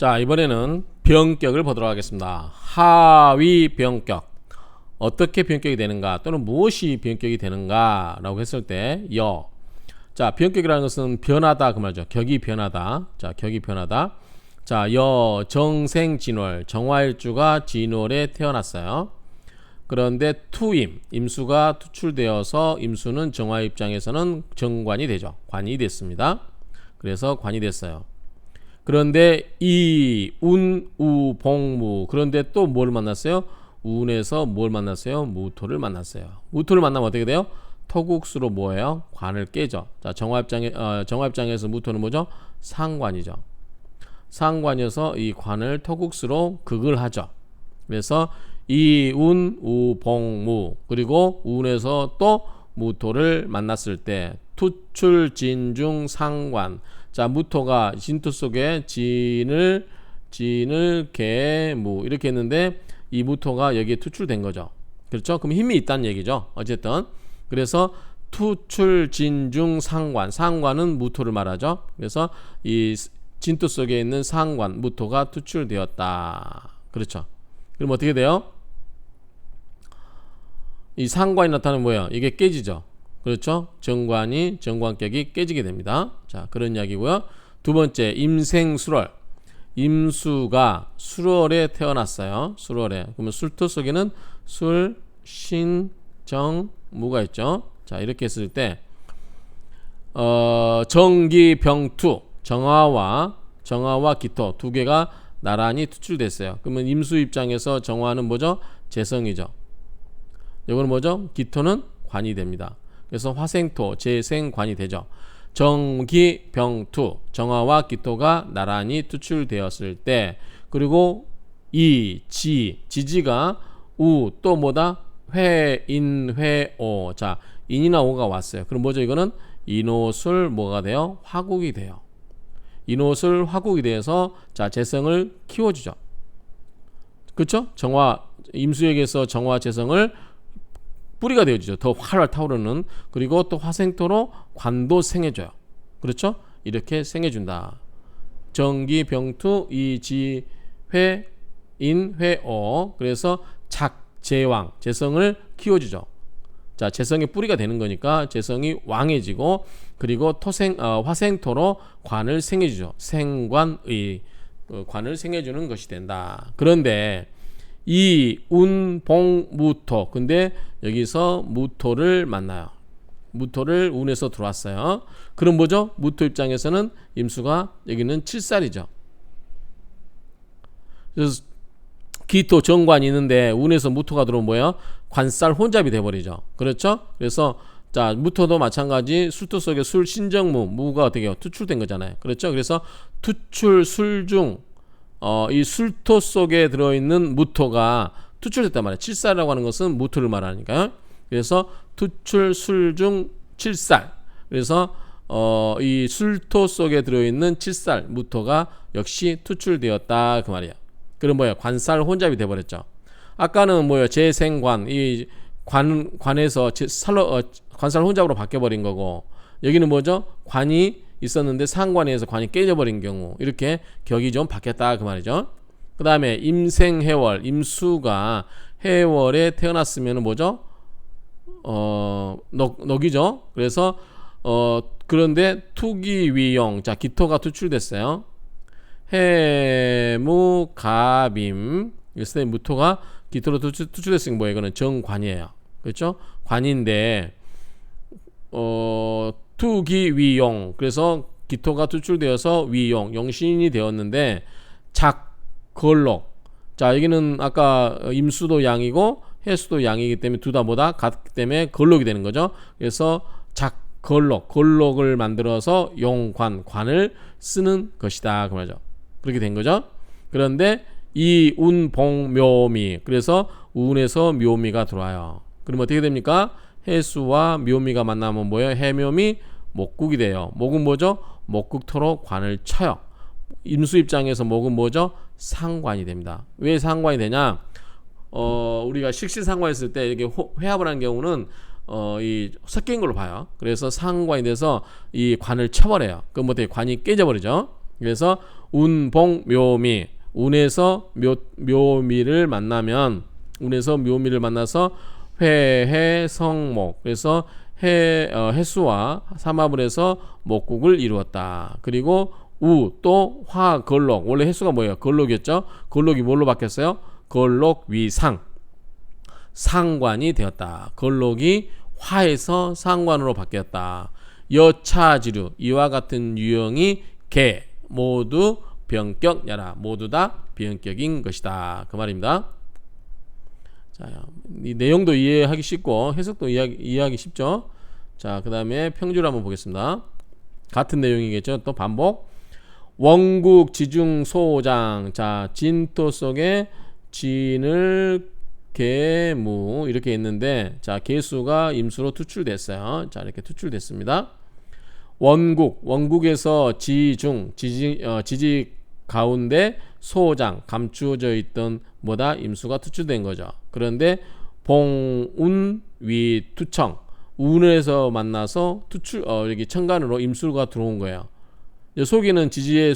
자, 이번에는 변격을 보도록 하겠습니다. 하위 변격. 어떻게 변격이 되는가 또는 무엇이 변격이 되는가 라고 했을 때 자, 변격이라는 것은 변하다 그 말이죠. 격이 변하다. 자, 격이 변하다. 자, 정생진월, 정화일주가 진월에 태어났어요. 그런데 투임, 임수가 투출되어서 임수는 정화 입장에서는 정관이 되죠. 관이 됐습니다. 그래서 관이 됐어요. 그런데 이 운, 우, 복무, 그런데 또 뭘 만났어요? 운에서 뭘 만났어요? 무토를 만났어요. 무토를 만나면 어떻게 돼요? 토국수로 뭐예요? 관을 깨죠. 자, 정화입장에서 무토는 뭐죠? 상관이죠. 상관이어서 이 관을 토국수로 극을 하죠. 그래서 이 운, 우, 복무, 그리고 운에서 또 무토를 만났을 때 투출, 진중, 상관. 자, 무토가 진토 속에 진을 개, 무 이렇게 했는데 이 무토가 여기에 투출된 거죠. 그렇죠? 그럼 힘이 있다는 얘기죠. 어쨌든 그래서 투출, 진중, 상관. 상관은 무토를 말하죠. 그래서 이 진토 속에 있는 상관, 무토가 투출되었다. 그렇죠? 그럼 어떻게 돼요? 이 상관이 나타나면 뭐예요? 이게 깨지죠. 그렇죠? 정관격이 깨지게 됩니다. 자, 그런 이야기고요. 두 번째, 임생술월. 임수가 술월에 태어났어요. 술월에. 그러면 술토 속에는 술, 신, 정, 무가 있죠. 자, 이렇게 했을 때 정기병투, 정화와 기토 두 개가 나란히 투출됐어요. 그러면 임수 입장에서 정화는 뭐죠? 재성이죠. 이거는 뭐죠? 기토는 관이 됩니다. 그래서 화생토, 재생관이 되죠. 정기병투, 정화와 기토가 나란히 투출되었을 때, 그리고 지지가 우, 또 뭐다? 회인회오. 자, 인이나 오가 왔어요. 그럼 뭐죠? 이거는 인오술 뭐가 돼요? 화국이 돼요. 인오술 화국이 돼서 자, 재성을 키워주죠. 그렇죠? 임수에게서 정화 재성을 뿌리가 되어주죠. 더 활활 타오르는. 그리고 또 화생토로 관도 생해줘요. 그렇죠? 이렇게 생해준다. 정기병투, 이지회, 인회오. 그래서 작재왕, 재성을 키워주죠. 자, 재성의 뿌리가 되는 거니까 재성이 왕해지고, 그리고 화생토로 관을 생해주죠. 생관의 관을 생해주는 것이 된다. 그런데 이 운, 봉, 무토. 근데 여기서 무토를 만나요. 무토를 운에서 들어왔어요. 그럼 뭐죠? 무토 입장에서는 임수가 여기는 7살이죠. 그래서 기토 정관이 있는데 운에서 무토가 들어오면 뭐예요? 관살 혼잡이 돼버리죠. 그렇죠? 그래서 자, 무토도 마찬가지 술토 속에 술, 신정무, 무가 어떻게 해요? 투출된 거잖아요. 그렇죠? 그래서 투출, 술중, 이 술토 속에 들어있는 무토가 투출됐단 말이에요. 7살이라고 하는 것은 무토를 말하니까요. 그래서 투출, 술중, 7살. 그래서 이 술토 속에 들어있는 7살 무토가 역시 투출되었다 그 말이에요. 그럼 뭐예요? 관살 혼잡이 돼버렸죠. 아까는 뭐예요? 재생관, 이 관에서 관살 혼잡으로 바뀌어버린 거고, 여기는 뭐죠? 관이 있었는데 상관에서 관이 깨져버린 경우, 이렇게 격이 좀 바뀌었다 그 말이죠. 그 다음에 임생해월, 임수가 해월에 태어났으면 뭐죠? 넉이죠. 그래서 그런데 투기위용, 자, 기토가 투출됐어요. 해무가빔, 그래서 무토가 기토로 투출됐으니까 뭐예요? 이거는 정관이에요. 그렇죠? 관인데 투기위용, 그래서 기토가 투출되어서 위용, 용신이 되었는데 작걸록. 자, 여기는 아까 임수도 양이고 해수도 양이기 때문에 둘 다 뭐다? 같기 때문에 걸록이 되는 거죠. 그래서 걸록을 만들어서 관을 쓰는 것이다 그 말이죠. 그렇게 된 거죠. 그런데 이 운봉묘미, 그래서 운에서 묘미가 들어와요. 그럼 어떻게 됩니까? 해수와 묘미가 만나면 뭐예요? 해묘미 목국이 돼요. 목은 뭐죠? 목국토로 관을 쳐요. 임수 입장에서 목은 뭐죠? 상관이 됩니다. 왜 상관이 되냐? 우리가 식시상관했을 때 이렇게 회합을 한 경우는 이 섞인 걸로 봐요. 그래서 상관이 돼서 이 관을 쳐버려요. 그럼 어떻게 관이 깨져버리죠. 그래서 운봉 묘미. 운에서 묘미를 만나면 운에서 묘미를 만나서 회해 성목. 그래서 해수와 삼합을 해서 목국을 이루었다. 그리고 또 화걸록. 원래 해수가 뭐예요? 걸록이었죠. 걸록이 뭘로 바뀌었어요? 걸록 위상. 상관이 되었다. 걸록이 화에서 상관으로 바뀌었다. 여차지류. 이와 같은 유형이 개 모두 병격야라. 모두 다 병격인 것이다. 그 말입니다. 자, 이 내용도 이해하기 쉽고 해석도 이해하기 쉽죠. 자, 그 다음에 평주를 한번 보겠습니다. 같은 내용이겠죠. 또 반복. 원국 지중 소장. 자, 진토 속에 진을 개무 이렇게 있는데, 자, 개수가 임수로 투출됐어요. 자, 이렇게 투출됐습니다. 원국에서 지지 가운데 소장 감추어져 있던 뭐다? 임수가 투출된 거죠. 그런데 봉운 위 투청. 운에서 만나서 여기 천간으로 임수가 들어온 거예요. 속에는 지지에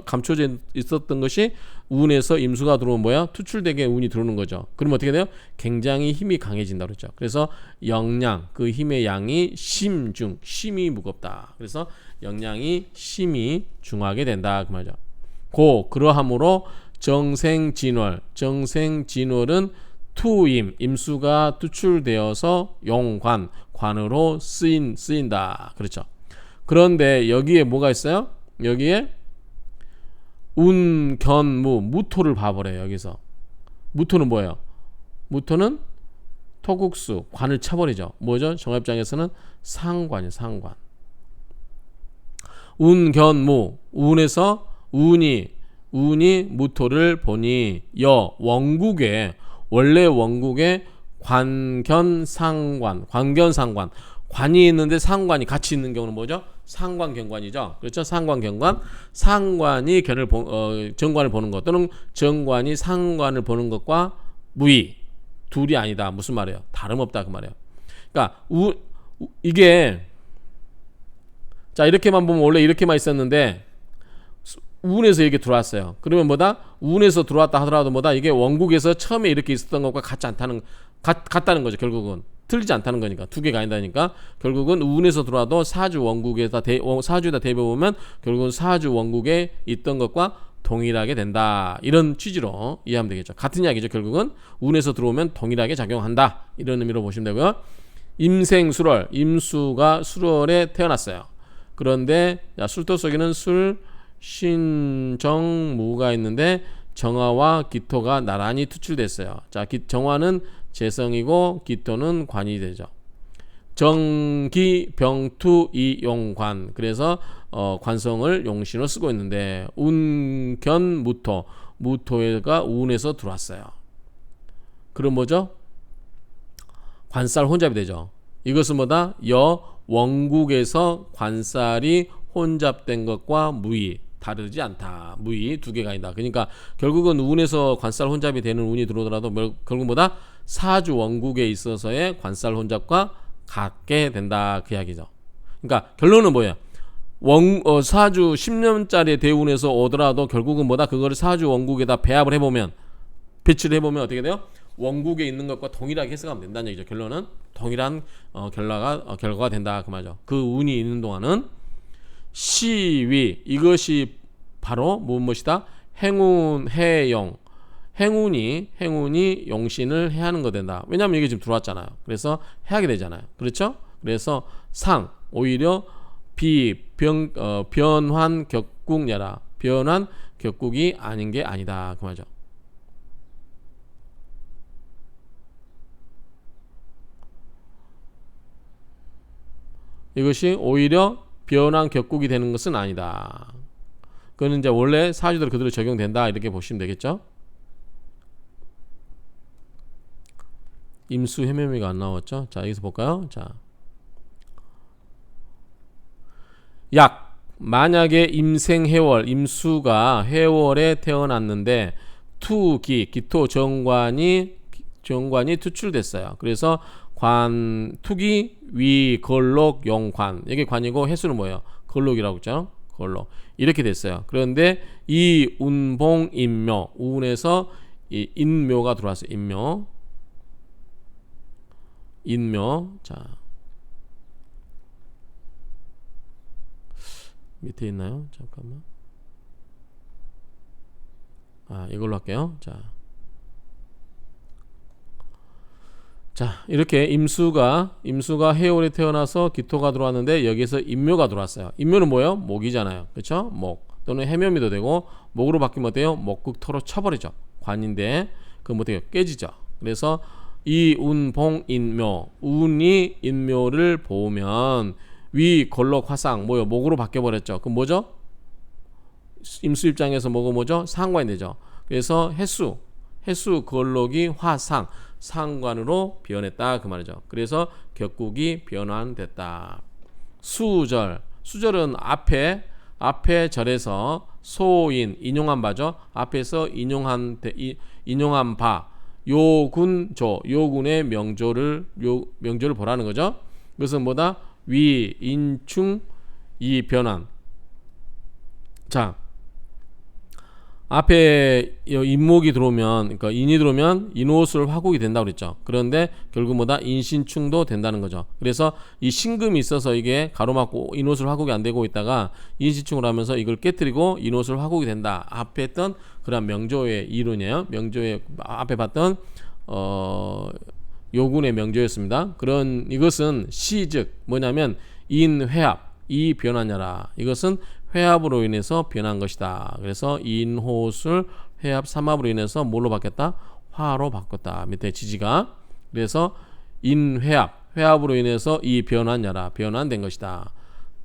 감춰져 있었던 것이 운에서 임수가 들어오면 뭐야? 투출되게 운이 들어오는 거죠. 그러면 어떻게 돼요? 굉장히 힘이 강해진다 그랬죠. 그래서 영양, 그 힘의 양이 심이 무겁다. 그래서 영양이 심이 중하게 된다 그 말이죠. 그러함으로 정생진월, 정생진월은 투임, 임수가 투출되어서 관으로 쓰인다. 그렇죠. 그런데 여기에 뭐가 있어요? 여기에 운견무, 무토를 봐버려요. 여기서 무토는 뭐예요? 무토는 토국수, 관을 쳐버리죠. 뭐죠? 정합장에서는 상관이에요. 상관. 운견무, 운에서 운이 무토를 보니 원국에, 원래 원국에 관견상관, 관이 있는데 상관이 같이 있는 경우는 뭐죠? 상관경관이죠. 그렇죠? 상관경관. 상관이 정관을 보는 것, 또는 정관이 상관을 보는 것과 무의, 둘이 아니다. 무슨 말이에요? 다름없다 그 말이에요. 그러니까 이게, 자, 이렇게만 보면 원래 이렇게만 있었는데 운에서 이렇게 들어왔어요. 그러면 뭐다? 운에서 들어왔다 하더라도 뭐다? 이게 원국에서 처음에 이렇게 있었던 것과 같다는 거죠. 결국은 틀리지 않다는 거니까. 두 개가 아니다니까. 결국은 운에서 들어와도 사주 원국에다 사주에다 대입해보면 결국은 사주 원국에 있던 것과 동일하게 된다. 이런 취지로 이해하면 되겠죠. 같은 이야기죠. 결국은 운에서 들어오면 동일하게 작용한다. 이런 의미로 보시면 되고요. 임생술월, 임수가 술월에 태어났어요. 그런데 술토 속에는 신정무가 있는데 정화와 기토가 나란히 투출됐어요. 자, 정화는 재성이고 기토는 관이 되죠. 정기 병투 이용관. 그래서 관성을 용신으로 쓰고 있는데 운견 무토가 운에서 들어왔어요. 그럼 뭐죠? 관살 혼잡이 되죠. 이것은 뭐다? 원국에서 관살이 혼잡된 것과 무의, 다르지 않다. 무의 두 개가 아니다. 그러니까 결국은 운에서 관살 혼잡이 되는 운이 들어오더라도 결국 뭐다? 사주 원국에 있어서의 관살 혼잡과 같게 된다. 그 이야기죠. 그러니까 결론은 뭐예요? 사주 10년짜리 대운에서 오더라도 결국은 뭐다? 그거를 사주 원국에다 배치를 해보면 어떻게 돼요? 원국에 있는 것과 동일하게 해석하면 된다는 얘기죠. 결론은 동일한 결과가 된다. 그 말이죠. 그 운이 있는 동안은 시위, 이것이 바로 무엇이다? 행운이 용신을 해하는 거 된다. 왜냐하면 이게 지금 들어왔잖아요. 그래서 해하게 되잖아요. 그렇죠? 그래서 오히려 변환 격국야라. 변환 격국이 아닌 게 아니다. 그 말이죠. 이것이 오히려 변환 격국이 되는 것은 아니다. 그건 이제 원래 사주대로 그대로 적용된다. 이렇게 보시면 되겠죠. 임수 해묘미가 안 나왔죠. 자, 여기서 볼까요? 자, 만약에 임생해월, 임수가 해월에 태어났는데 기토 정관이 투출됐어요. 그래서 투기 위 걸록 용관. 이게 관이고 해수는 뭐예요? 걸록이라고 했죠. 걸록. 이렇게 됐어요. 그런데 이 운봉 인묘 우운에서 이 인묘가 들어왔어요. 인묘. 자, 밑에 있나요? 잠깐만. 이걸로 할게요. 자, 이렇게 임수가 해올에 태어나서 기토가 들어왔는데 여기서 인묘가 들어왔어요. 인묘는 뭐예요? 목이잖아요. 그렇죠? 목 또는 해묘미도 되고 목으로 바뀌면 어때요? 목극토로 쳐버리죠. 관인데 그건 어때요? 깨지죠. 그래서 이 운봉 인묘 운이 인묘를 보면 위 걸록 화상 뭐요? 목으로 바뀌어버렸죠. 그럼 뭐죠? 임수 입장에서 뭐죠? 상관이 되죠. 그래서 해수 걸록이 화상 상관으로 변했다 그 말이죠. 그래서 격국이 변환됐다. 수절은 앞에 절에서 소인 인용한 바죠. 앞에서 인용한 바 요군의 명조를 보라는 거죠. 그것은 뭐다? 위 인충 이 변환. 자, 앞에 인목이 들어오면, 그러니까 인이 들어오면 인호술 화국이 된다고 그랬죠. 그런데 결국 뭐다? 인신충도 된다는 거죠. 그래서 이 신금이 있어서 이게 가로막고 인호술 화국이 안 되고 있다가 인신충을 하면서 이걸 깨뜨리고 인호술 화국이 된다. 앞에 했던 그런 명조의 이론이에요. 명조의 앞에 봤던 요군의 명조였습니다. 이것은 시즉 뭐냐면 인회합 이 변하냐라. 이것은 회합으로 인해서 변한 것이다. 그래서 인호술 회합 삼합으로 인해서 뭘로 바뀌었다? 화로 바뀌었다. 밑에 지지가. 그래서 회합으로 인해서 이 변환된 것이다.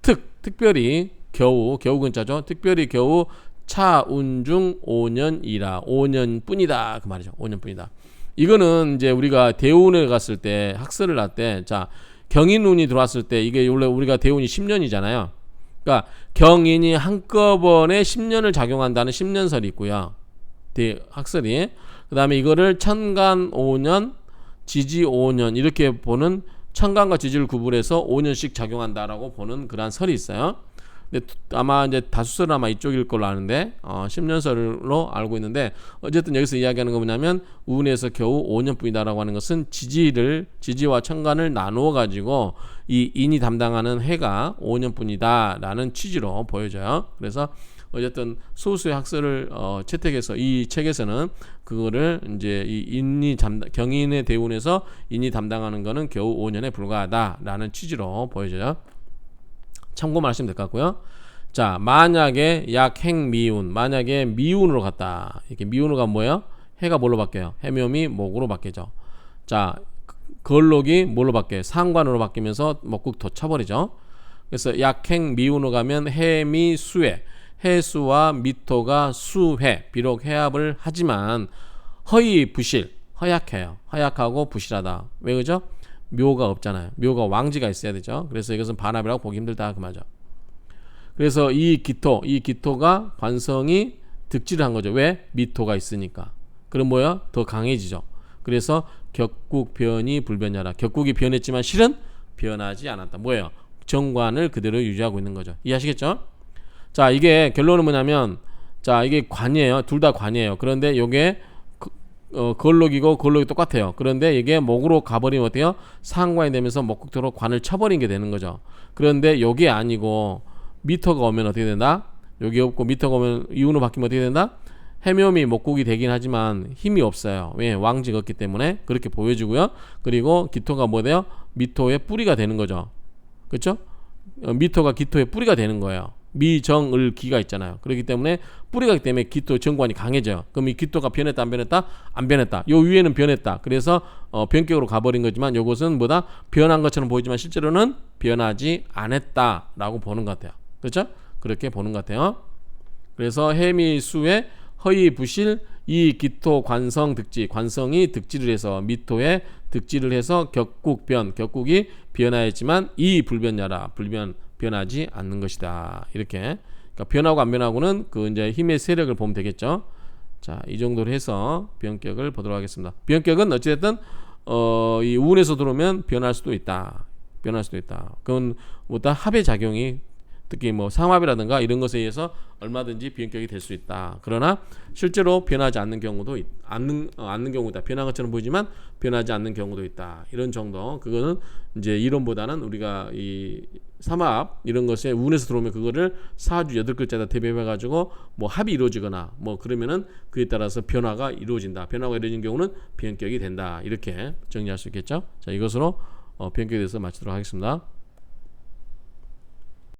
특별히 겨우 근자죠. 특별히 겨우 차운중 5년이라 5년뿐이다 그 말이죠. 5년뿐이다. 이거는 이제 우리가 대운에 갔을 때 학설을 할 때 자 경인운이 들어왔을 때 이게 원래 우리가 대운이 10년이잖아요. 그러니까 경인이 한꺼번에 10년을 작용한다는 10년설이 있고요. 학설이. 그 다음에 이거를 천간 5년, 지지 5년 이렇게 보는 천간과 지지를 구분해서 5년씩 작용한다라고 보는 그런 설이 있어요. 근데 아마 이제 다수설은 아마 이쪽일 걸로 아는데 10년설로 알고 있는데 어쨌든 여기서 이야기하는 거 뭐냐면 운에서 겨우 5년뿐이다라고 하는 것은 지지와 천간을 나누어 가지고 이 인이 담당하는 해가 5년뿐이다라는 취지로 보여져요. 그래서 어쨌든 소수의 학설을 채택해서 이 책에서는 그거를 이제 이 경인의 대운에서 인이 담당하는 거는 겨우 5년에 불과하다라는 취지로 보여져요. 참고만 하시면 될 것 같고요. 자, 만약에 약행미운 만약에 미운으로 갔다. 이렇게 미운으로 가면 뭐예요? 해가 뭘로 바뀌어요? 해묘미 목으로 바뀌죠. 자, 걸록이 뭘로 바뀌어요? 상관으로 바뀌면서 목극토 쳐버리죠. 그래서 약행미운으로 가면 해미수해 해수와 미토가 수해 비록 해합을 하지만 허이부실 허약해요. 허약하고 부실하다. 왜 그죠? 묘가 없잖아요. 묘가 왕지가 있어야 되죠. 그래서 이것은 반합이라고 보기 힘들다 그 말이죠. 그래서 이 기토가 관성이 득지를 한 거죠. 왜? 미토가 있으니까. 그럼 뭐야? 더 강해지죠. 그래서 격국변이 불변하라. 격국이 변했지만 실은 변하지 않았다. 뭐예요? 정관을 그대로 유지하고 있는 거죠. 이해하시겠죠? 자, 이게 결론은 뭐냐면 자, 이게 관이에요. 둘 다 관이에요. 그런데 요게 걸록이 똑같아요. 그런데 이게 목으로 가버리면 어때요? 상관이 되면서 목극토로 관을 쳐버린 게 되는 거죠. 그런데 요게 아니고 미터가 오면 어떻게 된다? 여기 없고 미터가 오면 이운으로 바뀌면 어떻게 된다? 해묘미 목국이 되긴 하지만 힘이 없어요. 왜? 왕지가 없기 때문에 그렇게 보여주고요. 그리고 기토가 뭐 돼요? 미토의 뿌리가 되는 거죠. 그렇죠? 미토가 기토의 뿌리가 되는 거예요. 미정을 기가 있잖아요. 그렇기 때문에 뿌리가 있기 때문에 기토 정관이 강해져요. 그럼 이 기토가 변했다 안 변했다? 안 변했다. 요 위에는 변했다. 그래서 변격으로 가버린 거지만 요것은 뭐다? 변한 것처럼 보이지만 실제로는 변하지 않았다라고 보는 것 같아요. 그렇죠? 그렇게 보는 것 같아요. 그래서 해미수의 허이부실 이 기토 관성 득지 관성이 득지를 해서 미토에 득지를 해서 격국이 변하였지만 이 불변야라 변하지 않는 것이다. 이렇게 그러니까 변하고 안 변하고는 그 이제 힘의 세력을 보면 되겠죠. 자, 이 정도로 해서 변격을 보도록 하겠습니다. 변격은 어찌됐든 이 우운에서 들어오면 변할 수도 있다. 그건 뭐다 합의 작용이 특히 뭐 상합이라든가 이런 것에 의해서 얼마든지 비현격이 될 수 있다. 그러나 실제로 변하지 않는 경우도 않는 경우다. 변한 것처럼 보이지만 변하지 않는 경우도 있다. 이런 정도. 그거는 이제 이론보다는 우리가 이 삼합 이런 것에 운에서 들어오면 그거를 사주 8글자에다 대비해 가지고 뭐 합이 이루어지거나 뭐 그러면은 그에 따라서 변화가 이루어진다. 변화가 이루어진 경우는 비현격이 된다. 이렇게 정리할 수 있겠죠. 자, 이것으로 비현격에 대해서 마치도록 하겠습니다.